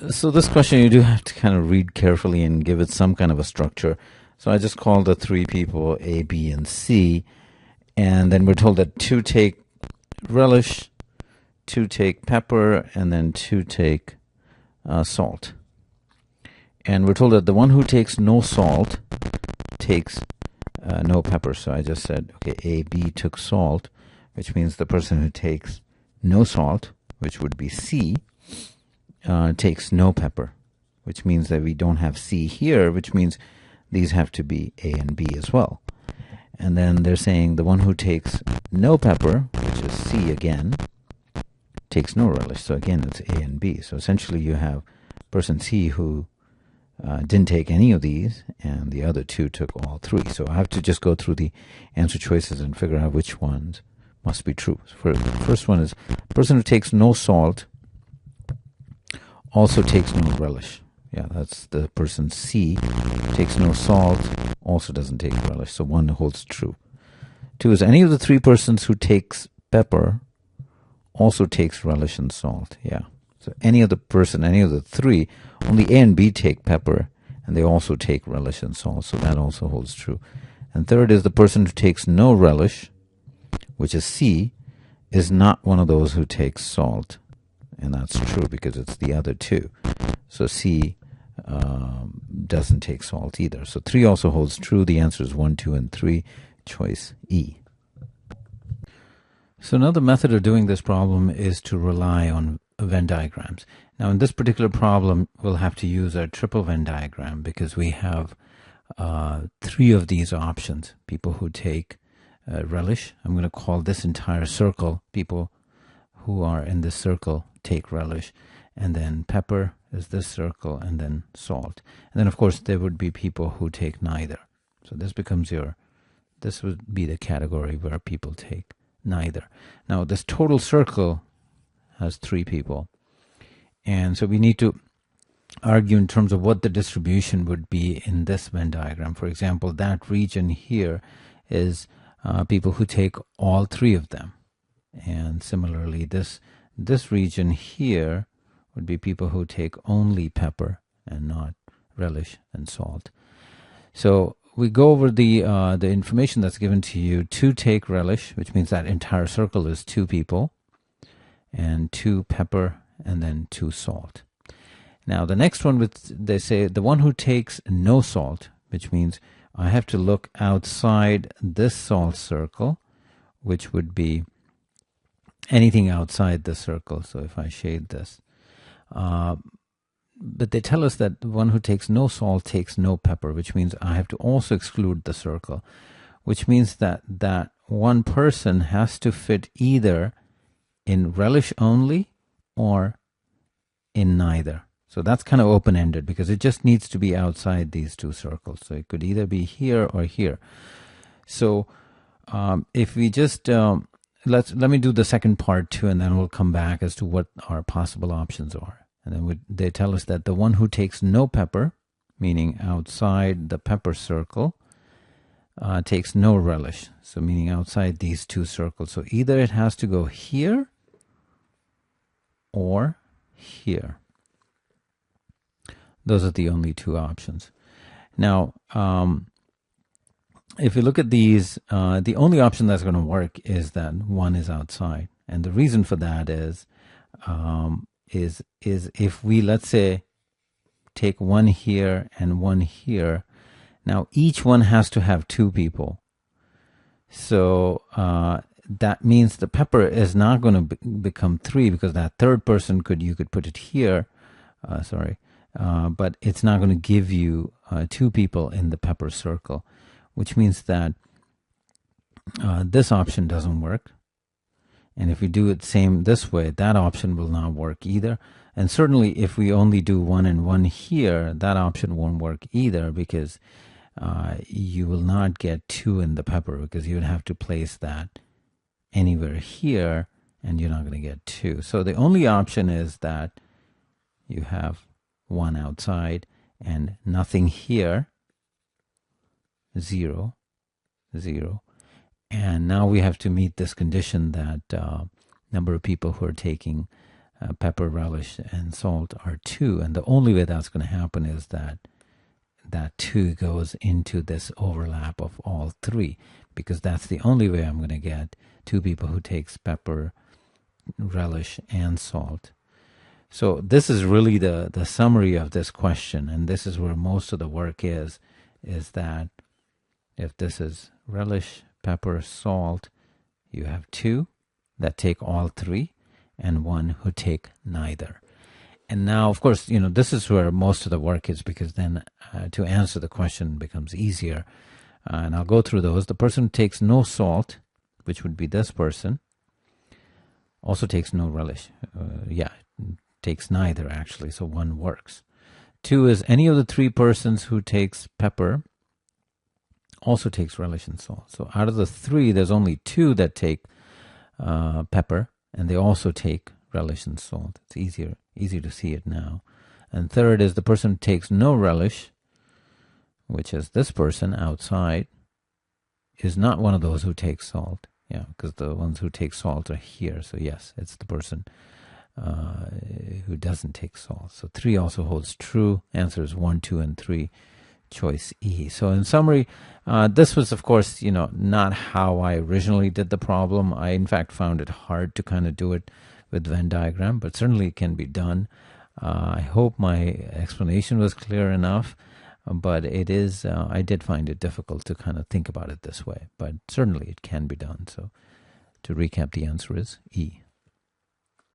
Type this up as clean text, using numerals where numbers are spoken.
So this question you do have to kind of read carefully and give it some kind of a structure. So I just called the three people A, B, and C, and then we're told that two take relish, two take pepper, and then two take salt. And we're told that the one who takes no salt takes no pepper. So I just said, okay, A, B took salt, which means the person who takes no salt, which would be C, takes no pepper, which means that we don't have C here, which means these have to be A and B as well. And then they're saying the one who takes no pepper, which is C again, takes no relish. So again, it's A and B. So essentially you have person C who didn't take any of these, and the other two took all three. So I have to just go through the answer choices and figure out which ones must be true. So the first one is person who takes no salt also takes no relish. Yeah, that's the person C. Takes no salt, also doesn't take relish. So one holds true. Two is any of the three persons who takes pepper also takes relish and salt. Yeah. So any of the three, only A and B take pepper, and they also take relish and salt. So that also holds true. And third is the person who takes no relish, which is C, is not one of those who takes salt. And that's true because it's the other two. So C doesn't take salt either. So 3 also holds true. The answer is 1, 2, and 3. Choice E. So another method of doing this problem is to rely on Venn diagrams. Now in this particular problem, we'll have to use a triple Venn diagram because we have 3 of these options. People who take relish. I'm going to call this entire circle people who are in this circle take relish, and then pepper is this circle, and then salt. And then of course there would be people who take neither. So this would be the category where people take neither. Now this total circle has 3 people, and so we need to argue in terms of what the distribution would be in this Venn diagram. For example, that region here is people who take all 3 of them, and similarly this region here would be people who take only pepper and not relish and salt. So we go over the information that's given to you. 2 take relish, which means that entire circle is 2 people, and 2 pepper, and then 2 salt. Now the next one, they say the one who takes no salt, which means I have to look outside this salt circle, which would be anything outside the circle. So if I shade this, but they tell us that the one who takes no salt takes no pepper, which means I have to also exclude the circle, which means that one person has to fit either in relish only or in neither. So that's kind of open-ended because it just needs to be outside these 2 circles. So it could either be here or here. So if we just let me do the second part too, and then we'll come back as to what our possible options are. And then they tell us that the one who takes no pepper, meaning outside the pepper circle, takes no relish. So meaning outside these 2 circles. So either it has to go here or here. Those are the only 2 options. Now, if you look at these, the only option that's going to work is that one is outside. And the reason for that is if we, let's say, take one here and one here, now each one has to have 2 people. So that means the pepper is not going to become 3 because that third person you could put it here, but it's not going to give you 2 people in the pepper circle, which means that this option doesn't work. And if we do it same this way, that option will not work either. And certainly if we only do 1 and 1 here, that option won't work either because you will not get 2 in the pepper because you would have to place that anywhere here and you're not going to get 2. So the only option is that you have 1 outside and nothing here, 0, 0. And now we have to meet this condition that number of people who are taking pepper, relish, and salt are 2. And the only way that's going to happen is that 2 goes into this overlap of all 3, because that's the only way I'm going to get 2 people who takes pepper, relish, and salt. So this is really the summary of this question, and this is where most of the work is that if this is relish, pepper, salt, you have 2 that take all 3 and 1 who take neither. And now, of course, this is where most of the work is, because then to answer the question becomes easier. And I'll go through those. The person who takes no salt, which would be this person, also takes no relish. Takes neither, actually, so 1 works. 2 is any of the 3 persons who takes pepper also takes relish and salt. So out of the 3, there's only 2 that take pepper, and they also take relish and salt. It's easier to see it now. And third is the person who takes no relish, which is this person outside, is not one of those who takes salt. Yeah, because the ones who take salt are here. So yes, it's the person who doesn't take salt. So 3 also holds true. Answer is 1, 2, and 3. Choice E. So in summary, this was, of course, not how I originally did the problem. I, in fact, found it hard to kind of do it with Venn diagram, but certainly it can be done. I hope my explanation was clear enough, but it is, I did find it difficult to kind of think about it this way, but certainly it can be done. So to recap, the answer is E.